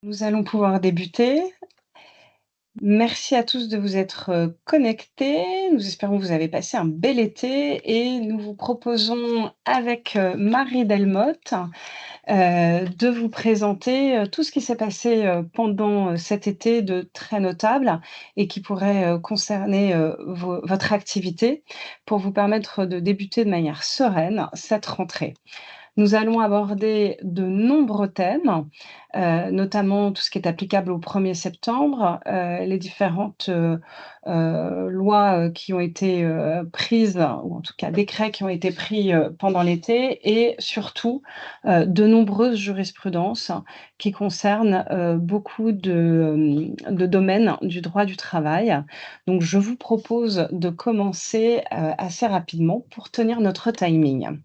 Nous allons pouvoir débuter. Merci à tous de vous être, connectés. Nous espérons que vous avez passé un bel été et nous vous proposons avec, Marie Delmotte, de vous présenter, tout ce qui s'est passé, pendant, cet été de très notable et qui pourrait, concerner, votre activité pour vous permettre de débuter de manière sereine cette rentrée. Nous allons aborder de nombreux thèmes, notamment tout ce qui est applicable au 1er septembre, les différentes, lois, qui ont été, prises ou en tout cas décrets qui ont été pris, pendant l'été et surtout, de nombreuses jurisprudences qui concernent, beaucoup de domaines du droit du travail. Donc je vous propose de commencer, assez rapidement pour tenir notre timing.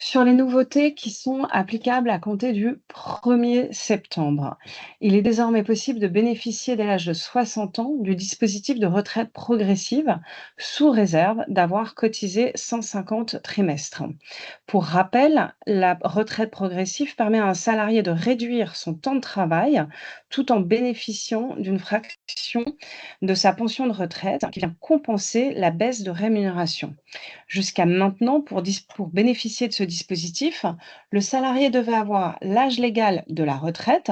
Sur les nouveautés qui sont applicables à compter du 1er septembre, il est désormais possible de bénéficier dès l'âge de 60 ans du dispositif de retraite progressive, sous réserve d'avoir cotisé 150 trimestres. Pour rappel, la retraite progressive permet à un salarié de réduire son temps de travail tout en bénéficiant d'une fraction de sa pension de retraite qui vient compenser la baisse de rémunération. Jusqu'à maintenant, pour bénéficier de ce dispositif, le salarié devait avoir l'âge légal de la retraite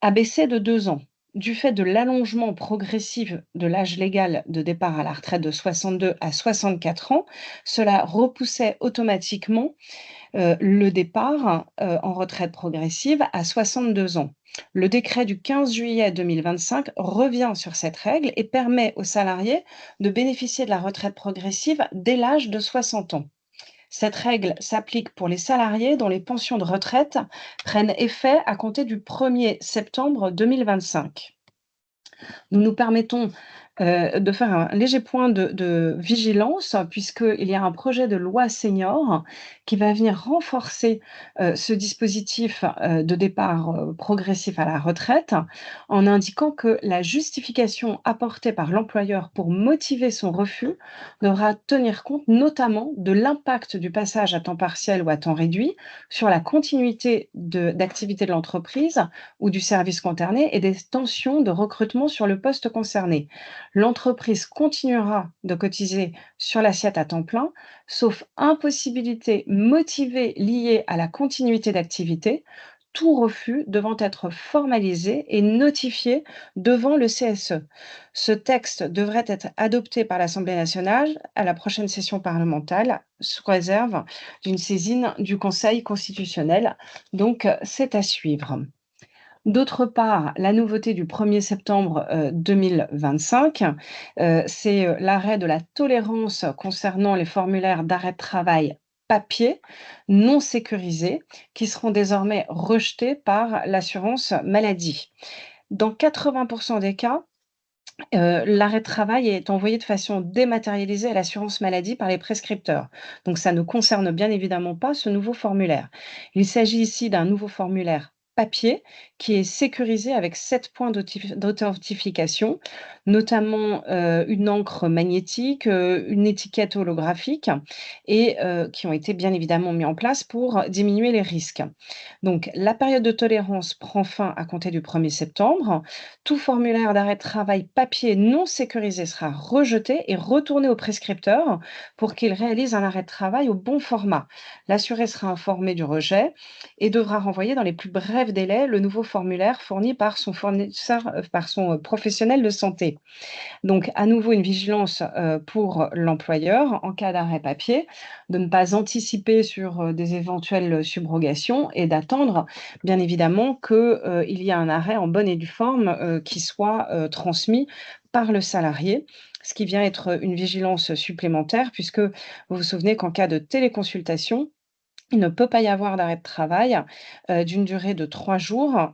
abaissé de 2 ans. Du fait de l'allongement progressif de l'âge légal de départ à la retraite de 62 à 64 ans, cela repoussait automatiquement le départ en retraite progressive à 62 ans. Le décret du 15 juillet 2025 revient sur cette règle et permet aux salariés de bénéficier de la retraite progressive dès l'âge de 60 ans. Cette règle s'applique pour les salariés dont les pensions de retraite prennent effet à compter du 1er septembre 2025. Nous nous permettons, de faire un léger point de vigilance puisqu'il y a un projet de loi senior qui va venir renforcer, ce dispositif, de départ, progressif à la retraite en indiquant que la justification apportée par l'employeur pour motiver son refus devra tenir compte notamment de l'impact du passage à temps partiel ou à temps réduit sur la continuité d'activité de l'entreprise ou du service concerné et des tensions de recrutement sur le poste concerné. L'entreprise continuera de cotiser sur l'assiette à temps plein, sauf impossibilité motivée liée à la continuité d'activité, tout refus devant être formalisé et notifié devant le CSE. Ce texte devrait être adopté par l'Assemblée nationale à la prochaine session parlementaire, sous réserve d'une saisine du Conseil constitutionnel. Donc, c'est à suivre. D'autre part, la nouveauté du 1er septembre, 2025, c'est, l'arrêt de la tolérance concernant les formulaires d'arrêt de travail papier non sécurisés qui seront désormais rejetés par l'assurance maladie. Dans 80 des cas, l'arrêt de travail est envoyé de façon dématérialisée à l'assurance maladie par les prescripteurs. Donc ça ne concerne bien évidemment pas ce nouveau formulaire. Il s'agit ici d'un nouveau formulaire papier qui est sécurisé avec 7 points d'authentification, notamment, une encre magnétique, une étiquette holographique et qui ont été bien évidemment mis en place pour diminuer les risques. Donc la période de tolérance prend fin à compter du 1er septembre. Tout formulaire d'arrêt de travail papier non sécurisé sera rejeté et retourné au prescripteur pour qu'il réalise un arrêt de travail au bon format. L'assuré sera informé du rejet et devra renvoyer dans les plus brefs délais le nouveau formulaire fourni par son fournisseur, par son professionnel de santé. Donc, à nouveau, une vigilance pour l'employeur en cas d'arrêt papier, de ne pas anticiper sur des éventuelles subrogations et d'attendre, bien évidemment, qu'il y ait un arrêt en bonne et due forme qui soit transmis par le salarié, ce qui vient être une vigilance supplémentaire, puisque vous vous souvenez qu'en cas de téléconsultation, il ne peut pas y avoir d'arrêt de travail, d'une durée de 3 jours,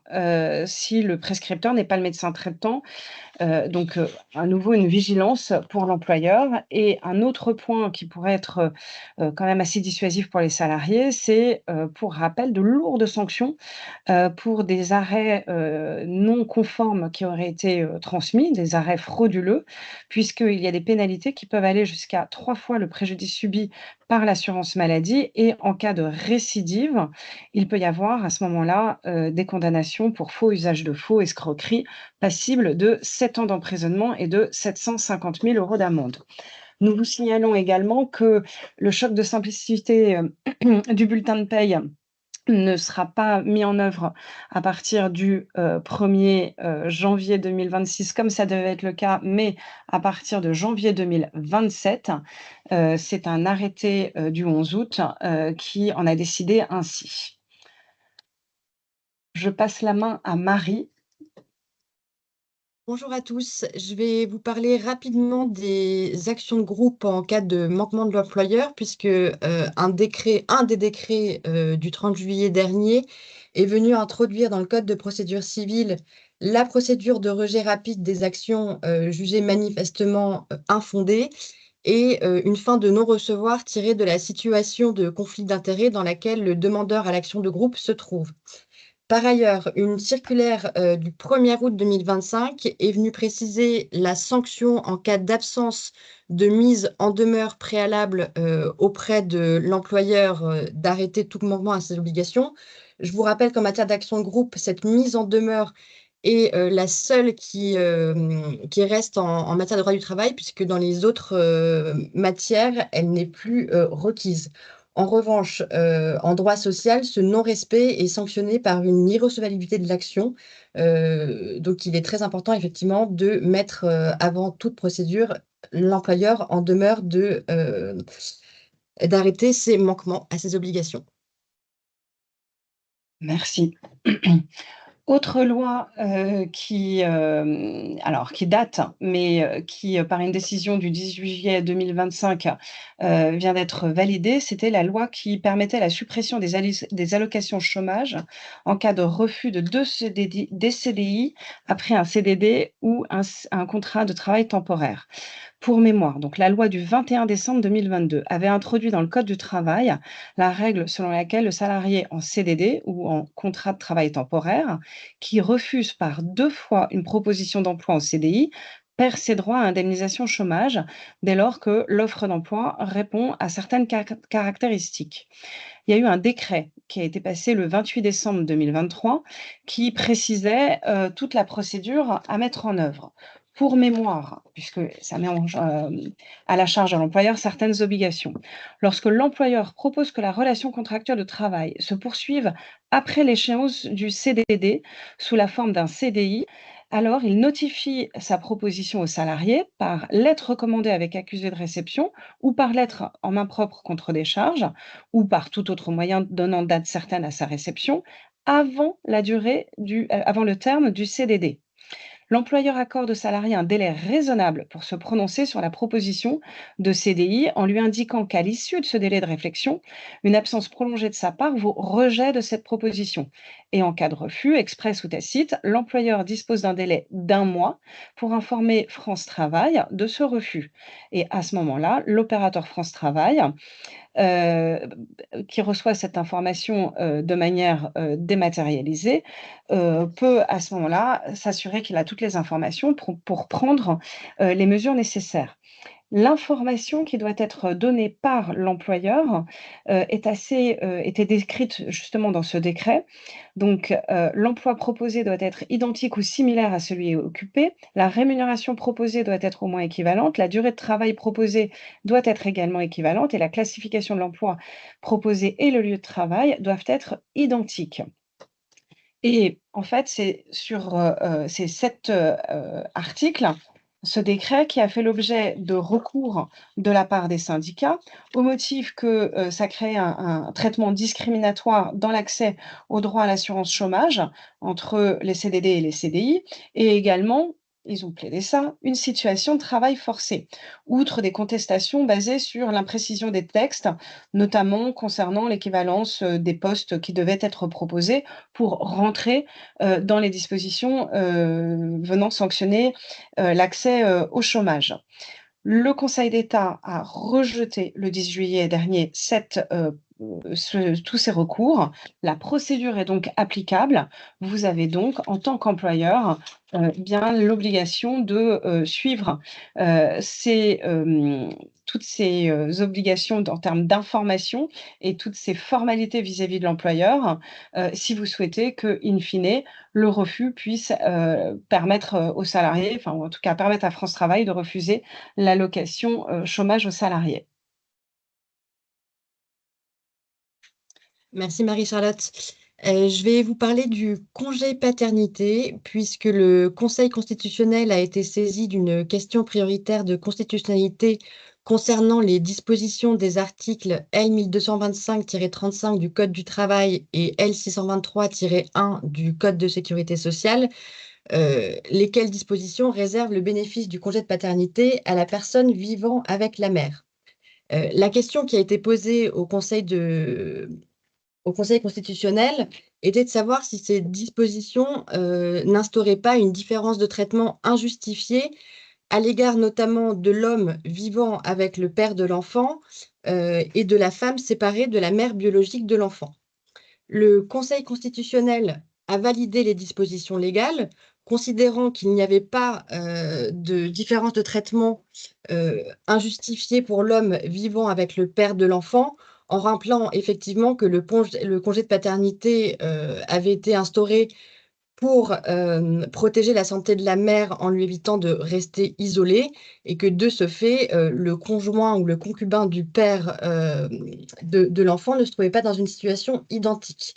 si le prescripteur n'est pas le médecin traitant Donc, à nouveau une vigilance pour l'employeur et un autre point qui pourrait être, quand même assez dissuasif pour les salariés, c'est, pour rappel, de lourdes sanctions, pour des arrêts, non conformes qui auraient été, transmis, des arrêts frauduleux, puisqu'il y a des pénalités qui peuvent aller jusqu'à 3 fois le préjudice subi par l'assurance maladie et en cas de récidive, il peut y avoir à ce moment-là, des condamnations pour faux usage de faux, escroquerie, passibles de 7 ans d'emprisonnement et de 750 000 € d'amende. Nous vous signalons également que le choc de simplicité, du bulletin de paye ne sera pas mis en œuvre à partir du, 1er, janvier 2026 comme ça devait être le cas, mais à partir de janvier 2027. C'est un arrêté, du 11 août, qui en a décidé ainsi. Je passe la main à Marie. Bonjour à tous, je vais vous parler rapidement des actions de groupe en cas de manquement de l'employeur, puisque un des décrets du 30 juillet dernier est venu introduire dans le Code de procédure civile la procédure de rejet rapide des actions jugées manifestement infondées et une fin de non-recevoir tirée de la situation de conflit d'intérêts dans laquelle le demandeur à l'action de groupe se trouve. Par ailleurs, une circulaire, du 1er août 2025 est venue préciser la sanction en cas d'absence de mise en demeure préalable, auprès de l'employeur, d'arrêter tout manquement à ses obligations. Je vous rappelle qu'en matière d'action de groupe, cette mise en demeure est, la seule qui reste en matière de droit du travail, puisque dans les autres, matières, elle n'est plus, requise. En revanche, en droit social, ce non-respect est sanctionné par une irrecevabilité de l'action. Donc il est très important effectivement de mettre, avant toute procédure, l'employeur en demeure d'arrêter ses manquements à ses obligations. Merci. Autre loi, qui date, mais qui, par une décision du 18 juillet 2025, vient d'être validée, c'était la loi qui permettait la suppression des allocations chômage en cas de refus de 2 des CDI après un CDD ou un contrat de travail temporaire. Pour mémoire, donc la loi du 21 décembre 2022 avait introduit dans le code du travail la règle selon laquelle le salarié en CDD ou en contrat de travail temporaire qui refuse par 2 fois une proposition d'emploi en CDI perd ses droits à indemnisation chômage dès lors que l'offre d'emploi répond à certaines caractéristiques. Il y a eu un décret qui a été passé le 28 décembre 2023 qui précisait, toute la procédure à mettre en œuvre. Pour mémoire, puisque ça met à la charge de l'employeur certaines obligations. Lorsque l'employeur propose que la relation contractuelle de travail se poursuive après l'échéance du CDD sous la forme d'un CDI, alors il notifie sa proposition au salarié par lettre recommandée avec accusé de réception ou par lettre en main propre contre décharge ou par tout autre moyen donnant date certaine à sa réception avant le terme du CDD. L'employeur accorde au salarié un délai raisonnable pour se prononcer sur la proposition de CDI en lui indiquant qu'à l'issue de ce délai de réflexion, une absence prolongée de sa part vaut rejet de cette proposition. Et en cas de refus, express ou tacite, l'employeur dispose d'un délai d'1 mois pour informer France Travail de ce refus. Et à ce moment-là, l'opérateur France Travail heu, qui reçoit cette information, de manière, dématérialisée, peut à ce moment-là s'assurer qu'il a toutes les informations pour prendre, les mesures nécessaires. L'information qui doit être donnée par l'employeur, était décrite justement dans ce décret. Donc, l'emploi proposé doit être identique ou similaire à celui occupé. La rémunération proposée doit être au moins équivalente. La durée de travail proposée doit être également équivalente et la classification de l'emploi proposé et le lieu de travail doivent être identiques. Et en fait, c'est sur, ces 7, articles, ce décret qui a fait l'objet de recours de la part des syndicats au motif que, ça crée un traitement discriminatoire dans l'accès au droit à l'assurance chômage entre les CDD et les CDI et également ils ont plaidé ça, une situation de travail forcé, outre des contestations basées sur l'imprécision des textes, notamment concernant l'équivalence des postes qui devaient être proposés pour rentrer dans les dispositions venant sanctionner l'accès au chômage. Le Conseil d'État a rejeté le 10 juillet dernier tous ces recours. La procédure est donc applicable. Vous avez donc, en tant qu'employeur, bien l'obligation de suivre toutes ces obligations en termes d'information et toutes ces formalités vis-à-vis de l'employeur, si vous souhaitez que, in fine, le refus puisse permettre aux salariés, enfin, ou en tout cas permettre à France Travail de refuser l'allocation chômage aux salariés. Merci Marie-Charlotte. Je vais vous parler du congé paternité, puisque le Conseil constitutionnel a été saisi d'une question prioritaire de constitutionnalité concernant les dispositions des articles L 1225-35 du Code du travail et L 623-1 du Code de sécurité sociale, lesquelles dispositions réservent le bénéfice du congé de paternité à la personne vivant avec la mère. La question qui a été posée au Conseil constitutionnel était de savoir si ces dispositions n'instauraient pas une différence de traitement injustifiée à l'égard notamment de l'homme vivant avec le père de l'enfant et de la femme séparée de la mère biologique de l'enfant. Le Conseil constitutionnel a validé les dispositions légales, considérant qu'il n'y avait pas de différence de traitement injustifiée pour l'homme vivant avec le père de l'enfant, en rappelant effectivement que le congé de paternité avait été instauré pour protéger la santé de la mère en lui évitant de rester isolée et que de ce fait, le conjoint ou le concubin du père de l'enfant ne se trouvait pas dans une situation identique.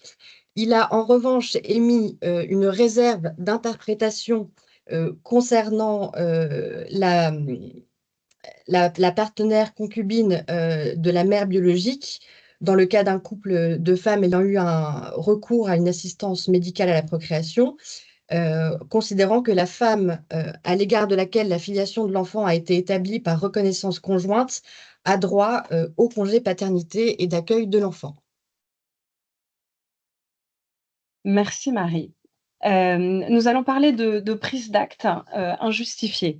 Il a en revanche émis une réserve d'interprétation concernant la partenaire concubine de la mère biologique dans le cas d'un couple de femmes ayant eu un recours à une assistance médicale à la procréation, considérant que la femme à l'égard de laquelle la filiation de l'enfant a été établie par reconnaissance conjointe a droit au congé paternité et d'accueil de l'enfant. Merci Marie. Nous allons parler de prise d'acte injustifiée.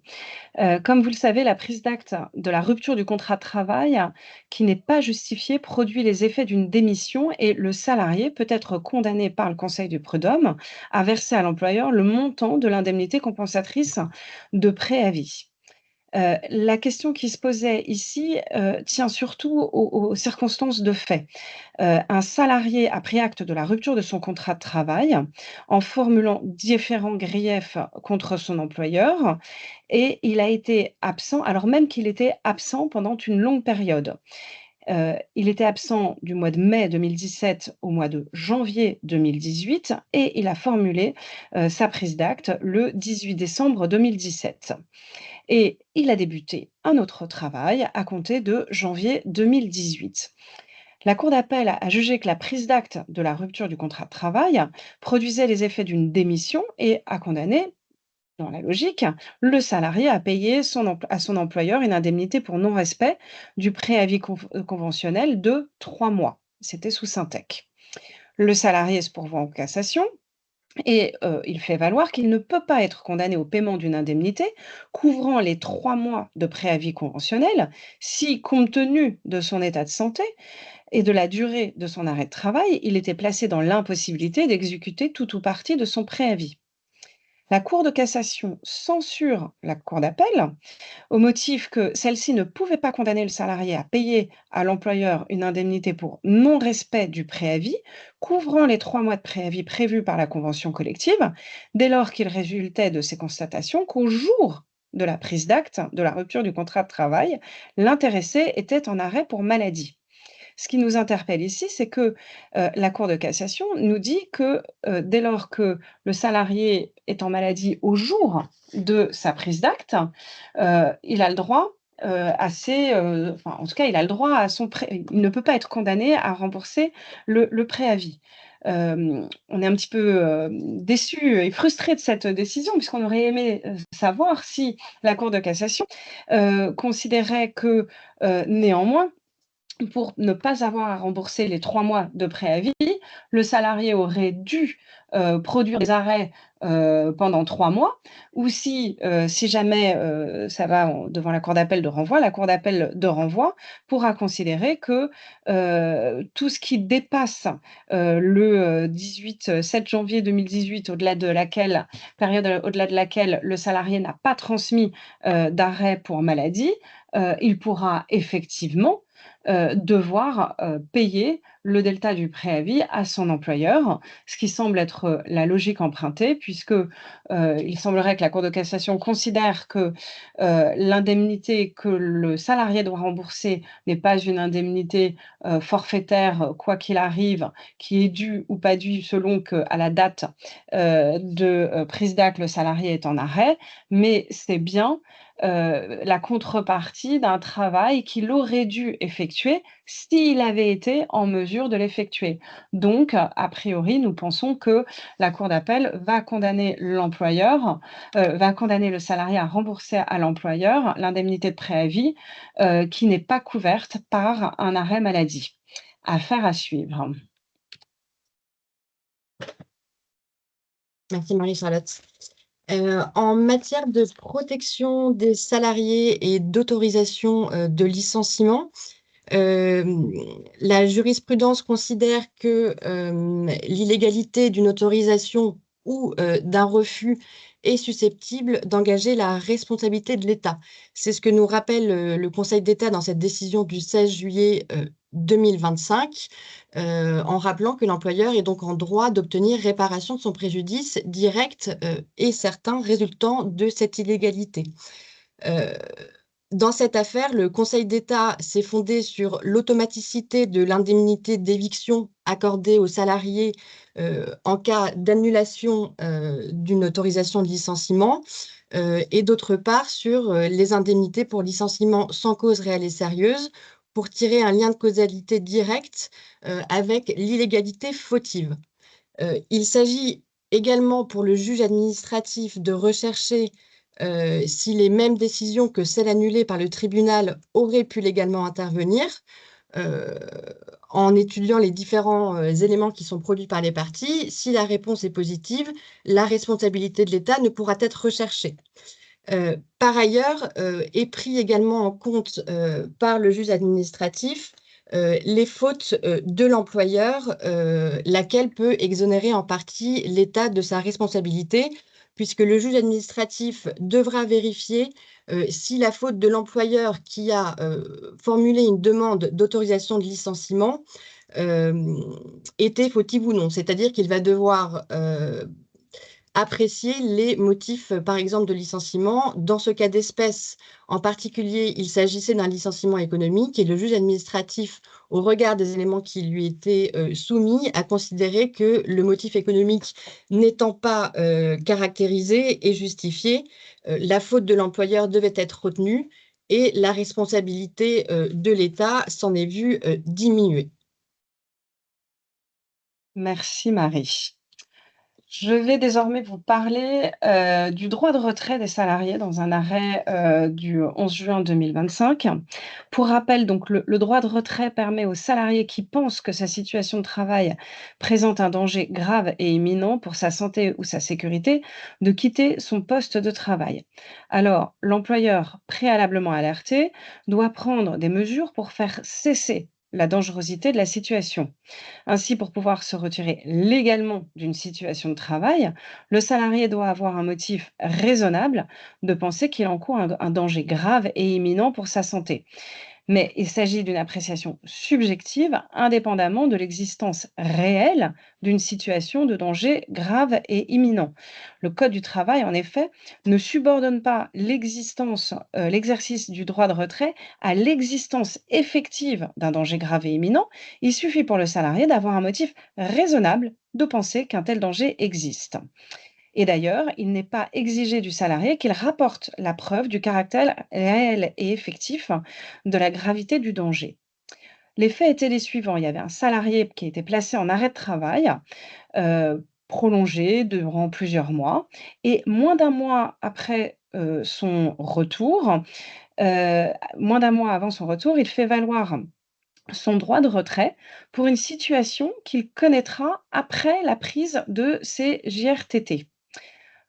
Comme vous le savez, la prise d'acte de la rupture du contrat de travail qui n'est pas justifiée produit les effets d'une démission et le salarié peut être condamné par le Conseil du prud'homme à verser à l'employeur le montant de l'indemnité compensatrice de préavis. La question qui se posait ici tient surtout aux circonstances de fait. Un salarié a pris acte de la rupture de son contrat de travail en formulant différents griefs contre son employeur et il a été absent alors même qu'il était absent pendant une longue période. Il était absent du mois de mai 2017 au mois de janvier 2018 et il a formulé sa prise d'acte le 18 décembre 2017 et il a débuté un autre travail à compter de janvier 2018. La Cour d'appel a jugé que la prise d'acte de la rupture du contrat de travail produisait les effets d'une démission et a condamné, dans la logique, le salarié à payer à son employeur une indemnité pour non-respect du préavis conventionnel de 3 mois. C'était sous Syntec. Le salarié se pourvoit en cassation et il fait valoir qu'il ne peut pas être condamné au paiement d'une indemnité couvrant les 3 mois de préavis conventionnel si, compte tenu de son état de santé et de la durée de son arrêt de travail, il était placé dans l'impossibilité d'exécuter tout ou partie de son préavis. La Cour de cassation censure la Cour d'appel au motif que celle-ci ne pouvait pas condamner le salarié à payer à l'employeur une indemnité pour non-respect du préavis, couvrant les 3 mois de préavis prévus par la convention collective, dès lors qu'il résultait de ces constatations qu'au jour de la prise d'acte de la rupture du contrat de travail, l'intéressé était en arrêt pour maladie. Ce qui nous interpelle ici, c'est que la Cour de cassation nous dit que dès lors que le salarié est en maladie au jour de sa prise d'acte, il a le droit enfin, en tout cas, il a le droit à il ne peut pas être condamné à rembourser le préavis. on est un petit peu déçus et frustrés de cette décision, puisqu'on aurait aimé savoir si la Cour de cassation considérait que néanmoins, pour ne pas avoir à rembourser les 3 mois de préavis, le salarié aurait dû, produire des arrêts, pendant 3 mois ou si jamais, ça va devant la cour d'appel de renvoi, la cour d'appel de renvoi pourra considérer que, tout ce qui dépasse, le 7 janvier 2018 au-delà de laquelle période, au-delà de laquelle le salarié n'a pas transmis, d'arrêt pour maladie, il pourra effectivement devoir, payer le delta du préavis à son employeur, ce qui semble être, la logique empruntée puisque, il semblerait que la Cour de cassation considère que, l'indemnité que le salarié doit rembourser n'est pas une indemnité, forfaitaire, quoi qu'il arrive, qui est due ou pas due selon qu'à la date, de, prise d'acte, le salarié est en arrêt, mais c'est bien la contrepartie d'un travail qu'il aurait dû effectuer s'il avait été en mesure de l'effectuer. Donc, a priori, nous pensons que la cour d'appel va condamner l'employeur, va condamner le salarié à rembourser à l'employeur l'indemnité de préavis, qui n'est pas couverte par un arrêt maladie. Affaire à suivre. Merci Marie-Charlotte. En matière de protection des salariés et d'autorisation de licenciement, la jurisprudence considère que l'illégalité d'une autorisation ou d'un refus est susceptible d'engager la responsabilité de l'État. C'est ce que nous rappelle le Conseil d'État dans cette décision du 16 juillet 2025, en rappelant que l'employeur est donc en droit d'obtenir réparation de son préjudice direct et certain résultant de cette illégalité. Euh, Dans cette affaire, le Conseil d'État s'est fondé sur l'automaticité de l'indemnité d'éviction accordée aux salariés en cas d'annulation d'une autorisation de licenciement et d'autre part sur les indemnités pour licenciement sans cause réelle et sérieuse pour tirer un lien de causalité direct avec l'illégalité fautive. Il s'agit également pour le juge administratif de rechercher si les mêmes décisions que celles annulées par le tribunal auraient pu légalement intervenir, euh, en étudiant les différents éléments qui sont produits par les parties. Si la réponse est positive, la responsabilité de l'État ne pourra être recherchée. Par ailleurs, est pris également en compte par le juge administratif les fautes de l'employeur, laquelle peut exonérer en partie l'État de sa responsabilité, puisque le juge administratif devra vérifier si la faute de l'employeur qui a formulé une demande d'autorisation de licenciement était fautive ou non. C'est-à-dire qu'il va devoir apprécier les motifs, par exemple, de licenciement. Dans ce cas d'espèce, en particulier, il s'agissait d'un licenciement économique et le juge administratif, au regard des éléments qui lui étaient soumis, a considéré que le motif économique n'étant pas caractérisé et justifié, la faute de l'employeur devait être retenue et la responsabilité de l'État s'en est vue diminuer. Merci Marie. Je vais désormais vous parler, du droit de retrait des salariés dans un arrêt, du 11 juin 2025. Pour rappel, donc le droit de retrait permet au salarié qui pense que sa situation de travail présente un danger grave et imminent pour sa santé ou sa sécurité de quitter son poste de travail. Alors, l'employeur, préalablement alerté, doit prendre des mesures pour faire cesser la dangerosité de la situation. Ainsi, pour pouvoir se retirer légalement d'une situation de travail, le salarié doit avoir un motif raisonnable de penser qu'il encourt un danger grave et imminent pour sa santé. Mais il s'agit d'une appréciation subjective, indépendamment de l'existence réelle d'une situation de danger grave et imminent. Le Code du travail, en effet, ne subordonne pas l'exercice du droit de retrait à l'existence effective d'un danger grave et imminent. Il suffit pour le salarié d'avoir un motif raisonnable de penser qu'un tel danger existe. Et d'ailleurs, il n'est pas exigé du salarié qu'il rapporte la preuve du caractère réel et effectif de la gravité du danger. Les faits étaient les suivants: il y avait un salarié qui était placé en arrêt de travail, prolongé durant plusieurs mois et moins d'un mois après, son retour, moins d'un mois avant son retour, il fait valoir son droit de retrait pour une situation qu'il connaîtra après la prise de ses JRTT.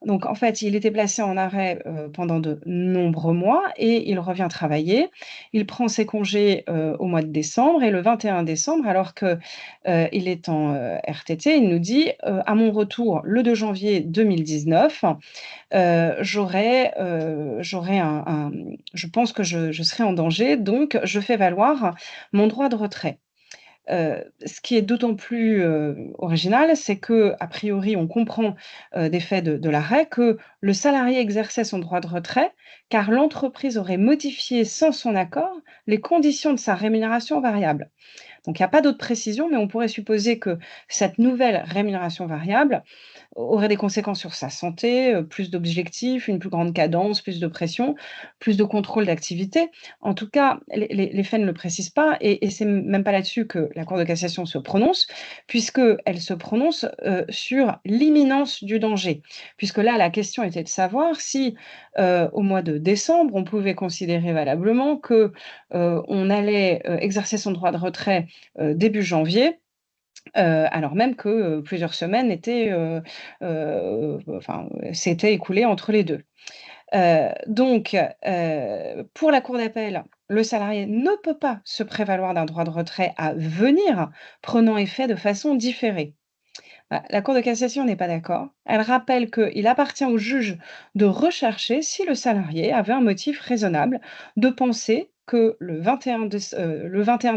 Donc en fait, il était placé en arrêt, pendant de nombreux mois et il revient travailler. Il prend ses congés, au mois de décembre et le 21 décembre, alors que, il est en, RTT, il nous dit: «À mon retour le 2 janvier 2019, j'aurais je pense que je serai en danger, donc je fais valoir mon droit de retrait». Ce qui est d'autant plus, original, c'est qu'a priori, on comprend, des faits de l'arrêt que le salarié exerçait son droit de retrait, car l'entreprise aurait modifié sans son accord les conditions de sa rémunération variable. Donc il y a pas d'autres précisions, mais on pourrait supposer que cette nouvelle rémunération variable aurait des conséquences sur sa santé, plus d'objectifs, une plus grande cadence, plus de pression, plus de contrôle d'activité. En tout cas, les faits ne le précisent pas et c'est même pas là-dessus que la Cour de cassation se prononce, puisqu'elle se prononce, sur l'imminence du danger. Puisque là, la question était de savoir si, au mois de décembre, on pouvait considérer valablement que, on allait, exercer son droit de retrait, début janvier, alors même que, plusieurs semaines étaient, s'étaient écoulées entre les 2. Pour la cour d'appel, le salarié ne peut pas se prévaloir d'un droit de retrait à venir, prenant effet de façon différée. Bah, la Cour de cassation n'est pas d'accord. Elle rappelle qu'il appartient au juge de rechercher si le salarié avait un motif raisonnable de penser que le 21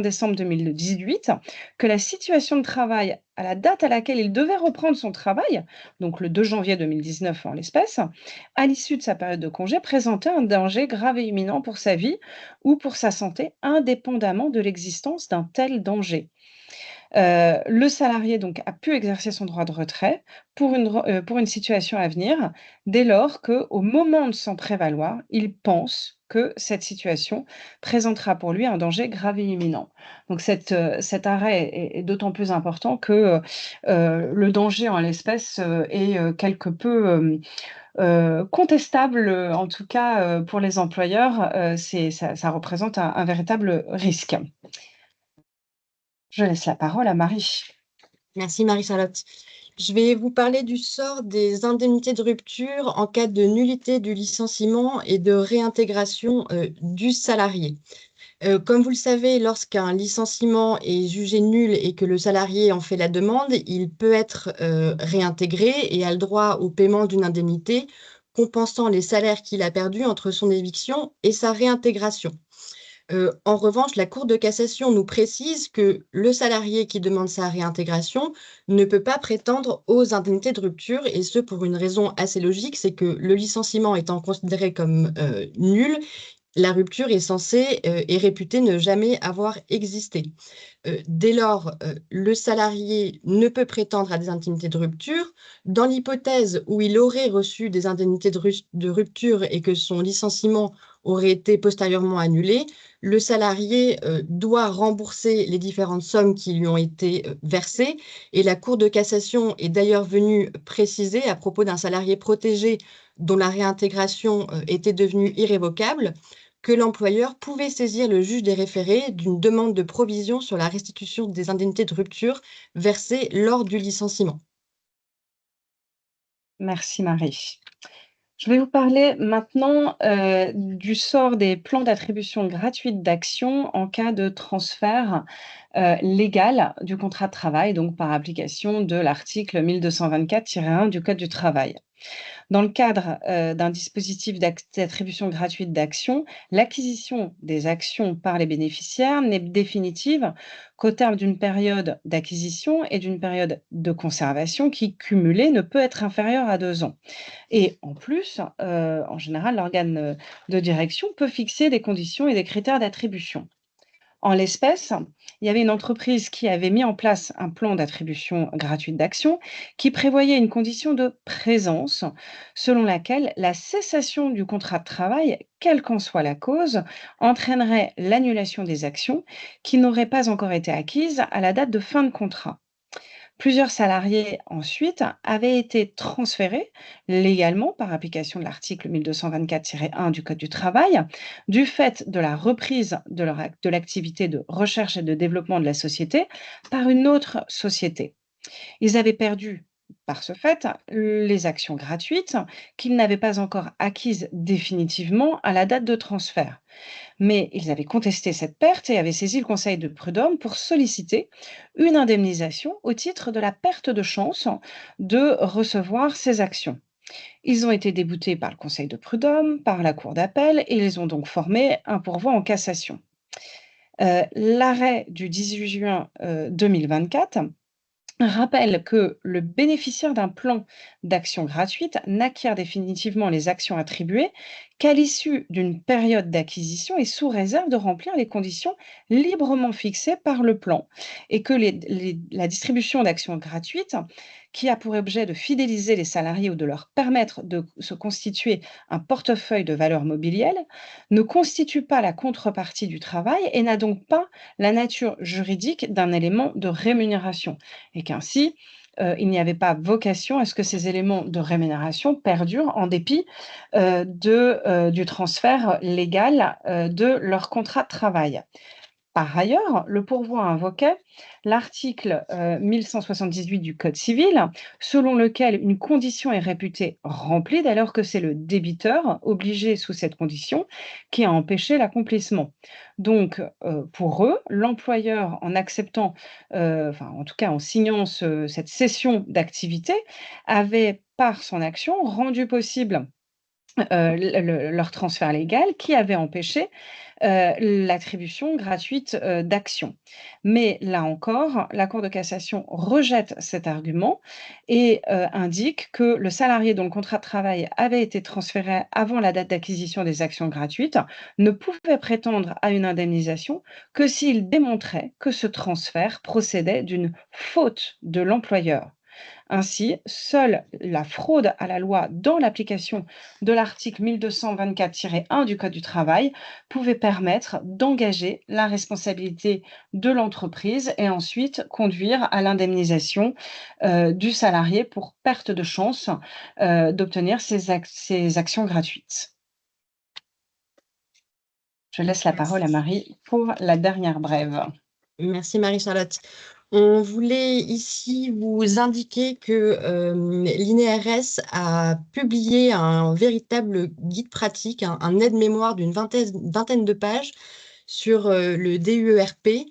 décembre 2018, que la situation de travail à la date à laquelle il devait reprendre son travail, donc le 2 janvier 2019 en l'espèce, à l'issue de sa période de congé, présentait un danger grave et imminent pour sa vie ou pour sa santé, indépendamment de l'existence d'un tel danger. Le salarié donc a pu exercer son droit de retrait pour une situation à venir, dès lors qu'au moment de s'en prévaloir, il pense que cette situation présentera pour lui un danger grave et imminent. Donc cet arrêt est d'autant plus important que, le danger en l'espèce, est, quelque peu, contestable, en tout cas, pour les employeurs, ça représente un véritable risque. Je laisse la parole à Marie. Merci Marie-Charlotte. Je vais vous parler du sort des indemnités de rupture en cas de nullité du licenciement et de réintégration du salarié. Comme vous le savez, lorsqu'un licenciement est jugé nul et que le salarié en fait la demande, il peut être réintégré et a le droit au paiement d'une indemnité compensant les salaires qu'il a perdus entre son éviction et sa réintégration. En revanche, la Cour de cassation nous précise que le salarié qui demande sa réintégration ne peut pas prétendre aux indemnités de rupture, et ce pour une raison assez logique, c'est que le licenciement étant considéré comme nul, la rupture est censée est réputée ne jamais avoir existé. Dès lors, le salarié ne peut prétendre à des indemnités de rupture. Dans l'hypothèse où il aurait reçu des indemnités de rupture et que son licenciement aurait été postérieurement annulé, le salarié doit rembourser les différentes sommes qui lui ont été versées. Et la Cour de cassation est d'ailleurs venue préciser à propos d'un salarié protégé dont la réintégration était devenue irrévocable, que l'employeur pouvait saisir le juge des référés d'une demande de provision sur la restitution des indemnités de rupture versées lors du licenciement. Merci Marie. Je vais vous parler maintenant, du sort des plans d'attribution gratuite d'actions en cas de transfert, légal du contrat de travail, donc par application de l'article 1224-1 du code du travail. Dans le cadre, d'un dispositif d'attribution gratuite d'actions, l'acquisition des actions par les bénéficiaires n'est définitive qu'au terme d'une période d'acquisition et d'une période de conservation qui, cumulée, ne peut être inférieure à 2 ans. Et en plus, en général, l'organe, de direction peut fixer des conditions et des critères d'attribution. En l'espèce, il y avait une entreprise qui avait mis en place un plan d'attribution gratuite d'actions qui prévoyait une condition de présence selon laquelle la cessation du contrat de travail, quelle qu'en soit la cause, entraînerait l'annulation des actions qui n'auraient pas encore été acquises à la date de fin de contrat. Plusieurs salariés ensuite avaient été transférés légalement par application de l'article 1224-1 du Code du travail du fait de la reprise de l'activité de recherche et de développement de la société par une autre société. Ils avaient perdu par ce fait les actions gratuites qu'ils n'avaient pas encore acquises définitivement à la date de transfert. Mais ils avaient contesté cette perte et avaient saisi le conseil de prud'homme pour solliciter une indemnisation au titre de la perte de chance de recevoir ces actions. Ils ont été déboutés par le conseil de prud'homme, par la cour d'appel et ils ont donc formé un pourvoi en cassation. L'arrêt du 18 juin 2024 rappelle que le bénéficiaire d'un plan d'action gratuite n'acquiert définitivement les actions attribuées qu'à l'issue d'une période d'acquisition et sous réserve de remplir les conditions librement fixées par le plan et que la distribution d'actions gratuites, qui a pour objet de fidéliser les salariés ou de leur permettre de se constituer un portefeuille de valeurs mobilières, ne constitue pas la contrepartie du travail et n'a donc pas la nature juridique d'un élément de rémunération et qu'ainsi, il n'y avait pas vocation à ce que ces éléments de rémunération perdurent en dépit, du transfert légal, de leur contrat de travail. Par ailleurs, le pourvoi invoquait l'article 1178 du Code civil, selon lequel une condition est réputée remplie dès lors que c'est le débiteur, obligé sous cette condition, qui a empêché l'accomplissement. Donc, pour eux, l'employeur, en acceptant, enfin, en tout cas en signant cette cession d'activité, avait, par son action, rendu possible leur transfert légal qui avait empêché l'attribution gratuite d'actions. Mais là encore, la Cour de cassation rejette cet argument et indique que le salarié dont le contrat de travail avait été transféré avant la date d'acquisition des actions gratuites ne pouvait prétendre à une indemnisation que s'il démontrait que ce transfert procédait d'une faute de l'employeur. Ainsi, seule la fraude à la loi dans l'application de l'article 1224-1 du Code du travail pouvait permettre d'engager la responsabilité de l'entreprise et ensuite conduire à l'indemnisation du salarié pour perte de chance d'obtenir ces actions gratuites. Je laisse la parole à Marie pour la dernière brève. Merci Marie-Charlotte. On voulait ici vous indiquer que l'INRS a publié un véritable guide pratique, un aide-mémoire d'une vingtaine de pages sur le DUERP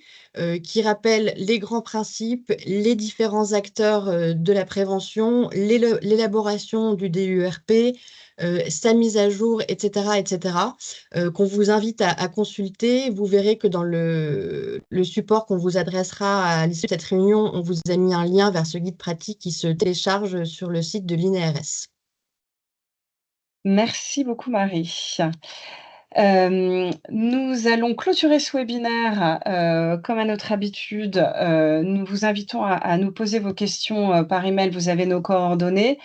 qui rappelle les grands principes, les différents acteurs de la prévention, l'élaboration du DUERP, sa mise à jour, etc., etc., qu'on vous invite à consulter. Vous verrez que dans le support qu'on vous adressera à l'issue de cette réunion, on vous a mis un lien vers ce guide pratique qui se télécharge sur le site de l'INRS. Merci beaucoup Marie. Nous allons clôturer ce webinaire, comme à notre habitude, nous vous invitons à nous poser vos questions, par email. Vous avez nos coordonnées.